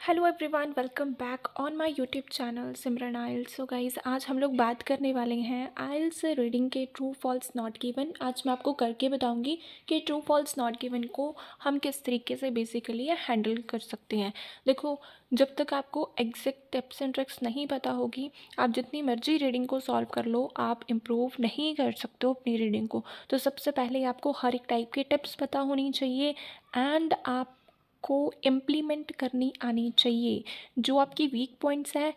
Hello everyone, welcome back on my YouTube channel Simran IELTS. So guys, आज हम लोग बात करने वाले हैं आइल्स रीडिंग के ट्रू फॉल्स नॉट गिवन। आज मैं आपको करके बताऊंगी कि ट्रू फॉल्स नॉट गिवन को हम किस तरीके से बेसिकली हैंडल कर सकते हैं। देखो, जब तक आपको एग्जैक्ट टिप्स एंड ट्रिक्स नहीं पता होगी, आप जितनी मर्जी रीडिंग को सॉल्व कर लो, आप इम्प्रूव नहीं कर सकते हो अपनी रीडिंग को। तो सबसे पहले आपको हर एक टाइप के टिप्स पता होनी चाहिए एंड आप को इम्प्लीमेंट करनी आनी चाहिए। जो आपकी वीक पॉइंट्स हैं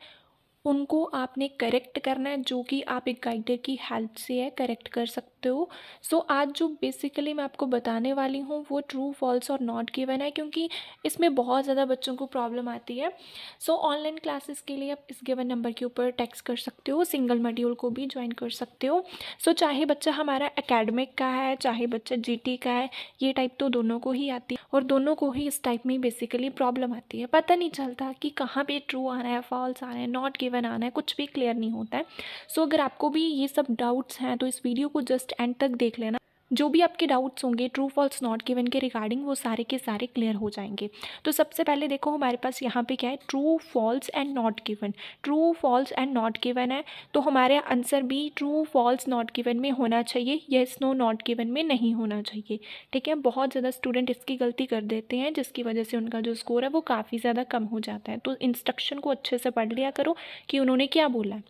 उनको आपने करेक्ट करना है, जो कि आप एक गाइडर की हेल्प से है करेक्ट कर सकते हो। सो आज जो बेसिकली मैं आपको बताने वाली हूँ वो ट्रू फॉल्स और नॉट गिवन है, क्योंकि इसमें बहुत ज़्यादा बच्चों को प्रॉब्लम आती है। सो ऑनलाइन क्लासेस के लिए आप इस गिवन नंबर के ऊपर टेक्स्ट कर सकते हो, सिंगल मॉड्यूल को भी ज्वाइन कर सकते हो। सो चाहे बच्चा हमारा एकेडमिक का है चाहे बच्चा जीटी का है, ये टाइप तो दोनों को ही आती है और दोनों को ही इस टाइप में बेसिकली प्रॉब्लम आती है। पता नहीं चलता कि कहाँ पे ट्रू आना है, फॉल्स आना है, नॉट गिवन आना है, कुछ भी क्लियर नहीं होता है। सो अगर आपको भी ये सब डाउट्स हैं तो इस वीडियो को जस्ट एंड तक देख लेना। जो भी आपके डाउट्स होंगे ट्रू फॉल्स नॉट गिवन के रिगार्डिंग, वो सारे के सारे क्लियर हो जाएंगे। तो सबसे पहले देखो, हमारे पास यहाँ पे क्या है, true false and not given. True false and not given है तो हमारे आंसर भी ट्रू फॉल्स नॉट गिवन में होना चाहिए, येस नो नॉट गिवन में नहीं होना चाहिए। ठीक है, बहुत ज़्यादा स्टूडेंट इसकी गलती कर देते हैं जिसकी वजह से उनका जो स्कोर है वो काफ़ी ज़्यादा कम हो जाता है। तो इंस्ट्रक्शन को अच्छे से पढ़ लिया करो कि उन्होंने क्या बोला है।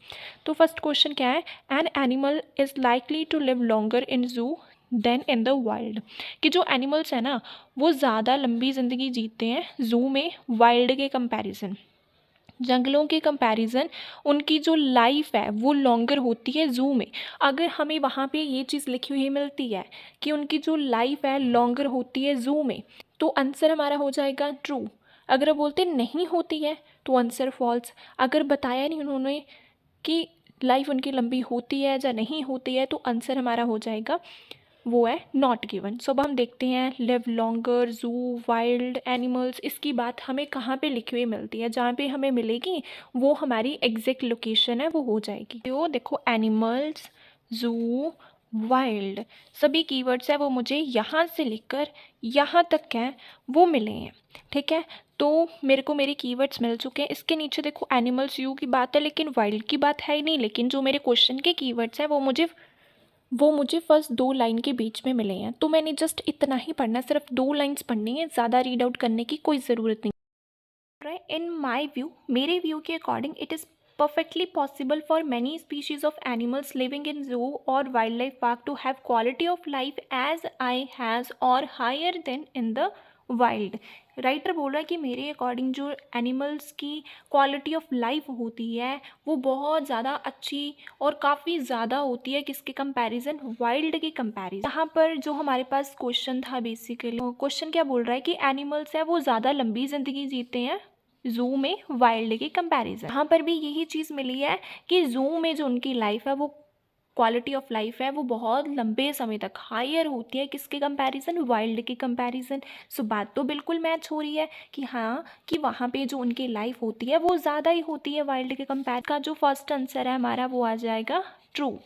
तो फर्स्ट क्वेश्चन क्या है, an animal is likely to live longer in zoo than in the wild. कि जो एनिमल्स हैं ना वो ज़्यादा लंबी ज़िंदगी जीते हैं जू में वाइल्ड के कंपैरिजन, जंगलों के कंपैरिजन उनकी जो लाइफ है वो लॉन्गर होती है जू में। अगर हमें वहाँ पे ये चीज़ लिखी हुई मिलती है कि उनकी जो लाइफ है लॉन्गर होती है जू में, तो आंसर हमारा हो जाएगा ट्रू। अगर वो बोलते नहीं होती है तो आंसर फॉल्स। अगर बताया नहीं उन्होंने कि लाइफ उनकी लंबी होती है या नहीं होती है तो आंसर हमारा हो जाएगा वो है नॉट गिवन। सो अब हम देखते हैं लिव लॉन्गर, जू, वाइल्ड एनिमल्स, इसकी बात हमें कहाँ पे लिखी हुई मिलती है। जहाँ पे हमें मिलेगी वो हमारी एग्जैक्ट लोकेशन है वो हो जाएगी। तो देखो, एनिमल्स, जू, वाइल्ड, सभी कीवर्ड्स है वो मुझे यहाँ से लेकर यहाँ तक हैं वो मिले हैं। ठीक है, तो मेरे को मेरे कीवर्ड्स मिल चुके हैं। इसके नीचे देखो एनिमल्स, यू की बात है लेकिन वाइल्ड की बात है ही नहीं। लेकिन जो मेरे क्वेश्चन के कीवर्ड्स हैं वो मुझे फर्स्ट दो लाइन के बीच में मिले हैं। तो मैंने जस्ट इतना ही पढ़ना, सिर्फ दो लाइन्स पढ़नी है, ज़्यादा रीड आउट करने की कोई ज़रूरत नहीं। इन माई व्यू, मेरे व्यू के according, it is perfectly possible for many species of animals living in zoo or wildlife park to have quality of life as I has or higher than in the wild। Writer बोल रहा है कि मेरे according जो animals की quality of life होती है वो बहुत ज़्यादा अच्छी और काफ़ी ज़्यादा होती है किसके कंपैरिजन, वाइल्ड के कंपैरिजन। यहाँ पर जो हमारे पास क्वेश्चन था, बेसिकली क्वेश्चन क्या बोल रहा है कि एनिमल्स है वो ज़्यादा लंबी ज़िंदगी जीते हैं जू में वाइल्ड के कंपैरिजन। यहाँ पर भी यही चीज़ मिली है कि जू में जो उनकी लाइफ है वो क्वालिटी ऑफ लाइफ है वो बहुत लंबे समय तक हायर होती है किसके कंपैरिजन, वाइल्ड के कंपैरिजन। सो बात तो बिल्कुल मैच हो रही है कि हाँ, कि वहाँ पे जो उनकी लाइफ होती है वो ज़्यादा ही होती है वाइल्ड के कंपैर का। जो फर्स्ट आंसर है हमारा वो आ जाएगा ट्रू।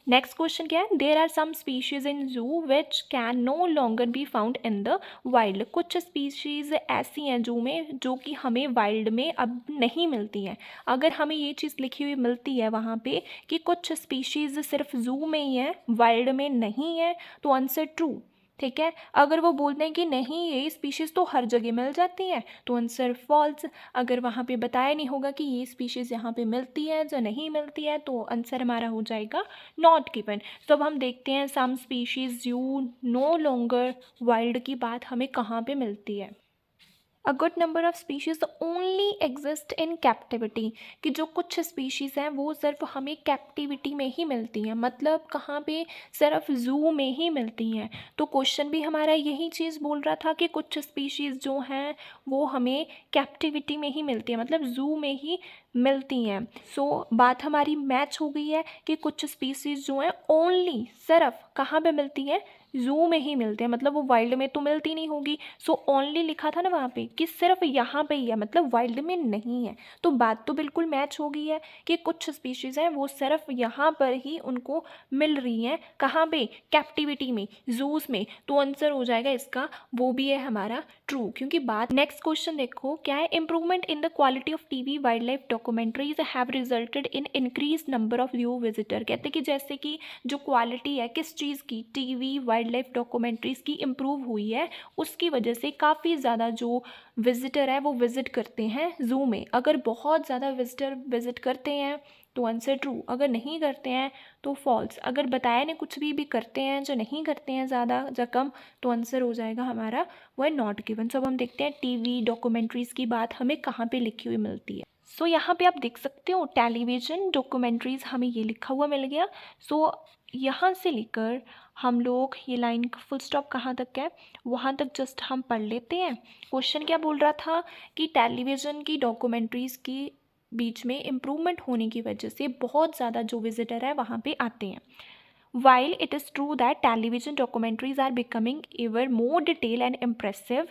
नेक्स्ट क्वेश्चन क्या है, there are some species in zoo which can no longer be found in the wild. कुछ स्पीशीज़ ऐसी हैं जू में जो कि हमें वाइल्ड में अब नहीं मिलती हैं। अगर हमें ये चीज़ लिखी हुई मिलती है वहाँ पे कि कुछ स्पीशीज़ सिर्फ जू में ही है वाइल्ड में नहीं है, तो आंसर ट्रू। ठीक है, अगर वो बोलते हैं कि नहीं ये स्पीशीज़ तो हर जगह मिल जाती हैं तो आंसर फॉल्स। अगर वहाँ पे बताया नहीं होगा कि ये स्पीशीज़ यहाँ पे मिलती है या नहीं मिलती है तो आंसर हमारा हो जाएगा नॉट गिवन। तो अब हम देखते हैं some species you no longer wild की बात हमें कहाँ पे मिलती है। A good number of species only exist in captivity. कि जो कुछ स्पीशीज़ हैं वो सिर्फ हमें कैप्टिविटी में ही मिलती हैं, मतलब कहाँ पे, सिर्फ जू में ही मिलती हैं। तो क्वेश्चन भी हमारा यही चीज़ बोल रहा था कि कुछ स्पीशीज़ जो हैं वो हमें कैप्टिविटी में ही मिलती हैं, मतलब जू में ही मिलती हैं। सो बात हमारी मैच हो गई है कि कुछ स्पीशीज़ जो हैं ओनली सिर्फ कहाँ पे मिलती हैं, जू में ही मिलते हैं, मतलब वो वाइल्ड में तो मिलती नहीं होगी। सो ओनली लिखा था ना वहाँ पे कि सिर्फ यहाँ पे ही है, मतलब वाइल्ड में नहीं है। तो बात तो बिल्कुल मैच हो गई है कि कुछ स्पीशीज़ हैं वो सिर्फ यहाँ पर ही उनको मिल रही हैं। कहाँ पे? कैप्टिविटी में, जूस में। तो आंसर हो जाएगा इसका वो भी है हमारा ट्रू, क्योंकि बात। नेक्स्ट क्वेश्चन देखो क्या है, improvement in the quality of TV wild life documentaries have resulted in increase number of view visitor. कहते हैं कि जैसे कि जो क्वालिटी है किस चीज़ की, टीवी वाइल्ड लाइफ डॉक्यूमेंट्रीज की इम्प्रूव हुई है, उसकी वजह से काफ़ी ज़्यादा जो विजिटर है वो विजिट करते हैं जू में। अगर बहुत ज़्यादा विजिटर विजिट करते हैं तो आंसर ट्रू, अगर नहीं करते हैं तो फॉल्स। अगर बताया नहीं कुछ भी करते हैं, जो नहीं करते हैं ज़्यादा या कम, तो आंसर हो जाएगा हमारा वो है नॉट गिवन। सो अब हम देखते हैं टीवी डॉक्यूमेंट्रीज़ की बात हमें कहाँ पे लिखी हुई मिलती है। सो यहाँ पे आप देख सकते हो टेलीविज़न डॉक्यूमेंट्रीज़ हमें ये लिखा हुआ मिल गया। सो यहाँ से लेकर हम लोग ये लाइन का फुल स्टॉप कहाँ तक है वहाँ तक जस्ट हम पढ़ लेते हैं। क्वेश्चन क्या बोल रहा था कि टेलीविज़न की डॉक्यूमेंट्रीज़ की बीच में इम्प्रूवमेंट होने की वजह से बहुत ज़्यादा जो विजिटर है वहाँ पे आते हैं। While it is true that television documentaries are becoming ever more detailed and impressive,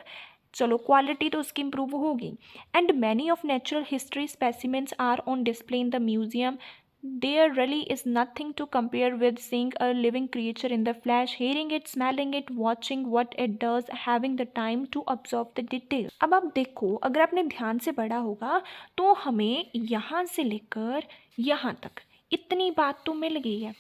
चलो क्वालिटी तो उसकी इम्प्रूव होगी, and many of natural history specimens are on display in the museum, there really is nothing to compare with seeing a living creature in the flesh, hearing it, smelling it, watching what it does, having the time to observe the details। अब आप देखो अगर आपने ध्यान से पढ़ा होगा तो हमें यहाँ से लेकर यहाँ तक इतनी बात तो मिल गई है,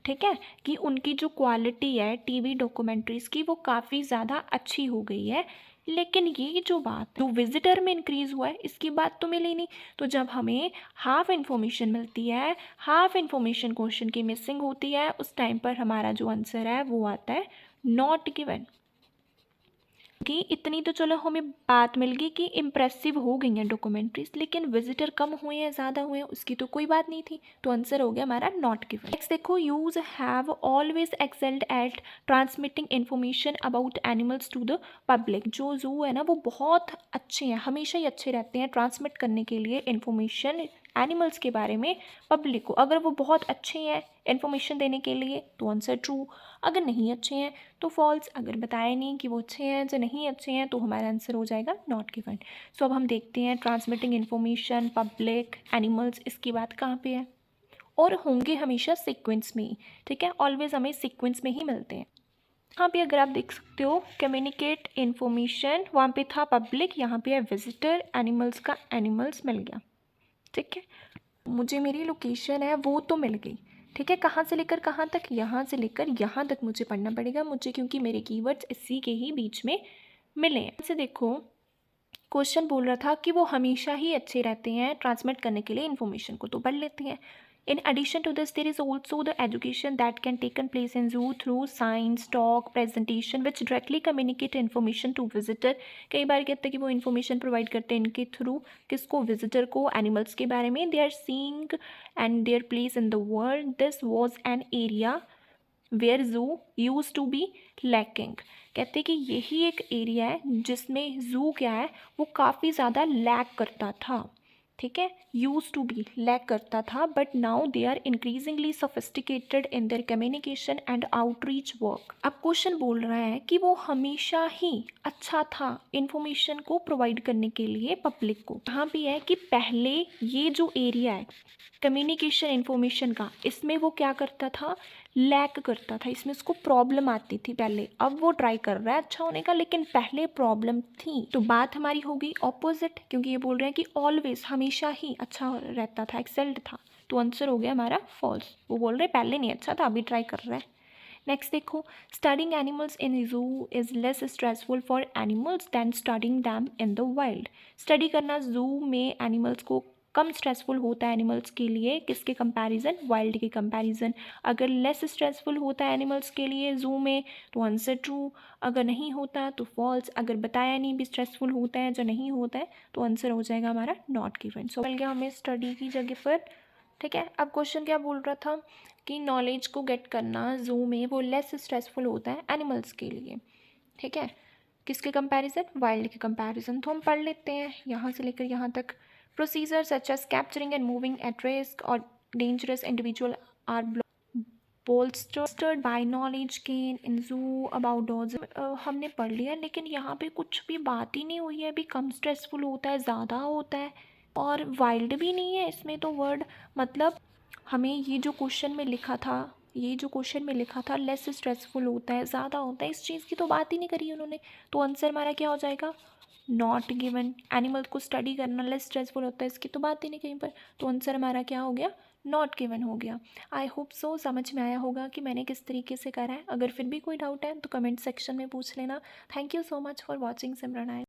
ठीक है, कि उनकी जो क्वालिटी है टीवी डॉक्यूमेंट्रीज़ की वो काफ़ी ज़्यादा अच्छी हो गई है। लेकिन ये जो बात जो विजिटर में इंक्रीज़ हुआ है इसकी बात तो मिली नहीं। तो जब हमें हाफ इन्फॉर्मेशन मिलती है, हाफ इन्फॉर्मेशन क्वेश्चन की मिसिंग होती है, उस टाइम पर हमारा जो आंसर है वो आता है नॉट गिवन। कि इतनी तो चलो हमें बात मिल गई कि इम्प्रेसिव हो गई हैं डॉक्यूमेंट्रीज, लेकिन विजिटर कम हुए हैं ज़्यादा हुए हैं उसकी तो कोई बात नहीं थी। तो आंसर हो गया हमारा नॉट गिवन। नेक्स्ट देखो, zoos have always excelled at transmitting information about animals to the public. जो जू है ना वो बहुत अच्छे हैं, हमेशा ही अच्छे रहते हैं ट्रांसमिट करने के लिए इन्फॉर्मेशन एनिमल्स के बारे में पब्लिक को। अगर वो बहुत अच्छे हैं इन्फॉर्मेशन देने के लिए तो आंसर ट्रू, अगर नहीं अच्छे हैं तो फॉल्स। अगर बताया नहीं कि वो अच्छे हैं या नहीं अच्छे हैं तो हमारा आंसर हो जाएगा नॉट गिवन। सो अब हम देखते हैं ट्रांसमिटिंग इन्फॉर्मेशन पब्लिक एनिमल्स, इसकी बात कहाँ पे है, और होंगे हमेशा सीक्वेंस में ही, ठीक है, ऑलवेज हमें सीक्वेंस में ही मिलते हैं। यहाँ पे अगर आप देख सकते हो कम्युनिकेट इन्फॉर्मेशन, वहाँ पे था पब्लिक, यहाँ पे है विजिटर, एनिमल्स का एनिमल्स मिल गया, ठीक है। मुझे मेरी लोकेशन है वो तो मिल गई, ठीक है, कहाँ से लेकर कहाँ तक, यहाँ से लेकर यहाँ तक मुझे पढ़ना पड़ेगा मुझे, क्योंकि मेरे कीवर्ड्स इसी के ही बीच में मिले हैं। से देखो क्वेश्चन बोल रहा था कि वो हमेशा ही अच्छे रहते हैं ट्रांसमिट करने के लिए इन्फॉर्मेशन को, तो पढ़ लेते हैं। In addition to this, there is also the education that can taken place in zoo through signs, talk, presentation, which directly communicate information to visitor। कई बार कहते हैं कि वो information provide करते हैं इनके through, किसको, visitor को, animals के बारे में। They are seeing and their place in the world। This was an area where zoo used to be lacking। कहते हैं कि यही एक एरिया है जिसमें जू क्या है वो काफ़ी ज़्यादा लैक करता था, ठीक है, यूज टू बी लैक करता था, but now they are increasingly sophisticated in their communication and outreach work. अब क्वेश्चन बोल रहा है कि वो हमेशा ही अच्छा था इन्फॉर्मेशन को प्रोवाइड करने के लिए पब्लिक को। यहाँ भी है कि पहले ये जो एरिया है कम्युनिकेशन इन्फॉर्मेशन का, इसमें वो क्या करता था, लैक करता था, इसमें उसको प्रॉब्लम आती थी पहले। अब वो ट्राई कर रहा है अच्छा होने का, लेकिन पहले प्रॉब्लम थी। तो बात हमारी होगी ऑपोजिट, क्योंकि ये बोल रहे हैं कि ऑलवेज हमेशा ही अच्छा रहता था, एक्सेल्ड था। तो आंसर हो गया हमारा फॉल्स। वो बोल रहे पहले नहीं अच्छा था अभी ट्राई कर रहा है। नेक्स्ट देखो, studying animals in zoo is less stressful for animals than studying them in the wild. Study करना जू में एनिमल्स को कम स्ट्रेसफुल होता है एनिमल्स के लिए, किसके कंपैरिजन, वाइल्ड के कंपैरिजन। अगर लेस स्ट्रेसफुल होता है एनिमल्स के लिए जू में तो आंसर ट्रू, अगर नहीं होता तो फॉल्स। अगर बताया नहीं भी स्ट्रेसफुल होता है जो नहीं होता है तो आंसर हो जाएगा हमारा नॉट गिवन। सो मिल गया हमें स्टडी की जगह पर, ठीक है। अब क्वेश्चन क्या बोल रहा था कि नॉलेज को गेट करना जू में वो लेस स्ट्रेसफुल होता है एनिमल्स के लिए, ठीक है, किसके कंपैरिजन, वाइल्ड के कंपैरिजन। तो हम पढ़ लेते हैं यहाँ से लेकर यहाँ तक। Procedures such as capturing and moving at risk or dangerous individual are bolstered by knowledge gain in zoo about dogs। हमने पढ़ लिया, लेकिन यहाँ पे कुछ भी बात ही नहीं हुई है। अभी कम स्ट्रेसफुल होता है, ज़्यादा होता है, और वाइल्ड भी नहीं है इसमें तो वर्ड। मतलब हमें ये जो क्वेश्चन में लिखा था लेस स्ट्रेसफुल होता है, ज़्यादा होता है, इस चीज़ की तो बात ही नहीं करी उन्होंने। तो आंसर हमारा क्या हो जाएगा? Not given. एनिमल को स्टडी करना लेस स्ट्रेसफुल होता है, इसकी तो बात ही नहीं कहीं पर। तो आंसर हमारा क्या हो गया? नॉट गिवन हो गया। आई होप सो समझ में आया होगा कि मैंने किस तरीके से करा है। अगर फिर भी कोई डाउट है तो कमेंट सेक्शन में पूछ लेना। Thank you so much for watching Simran.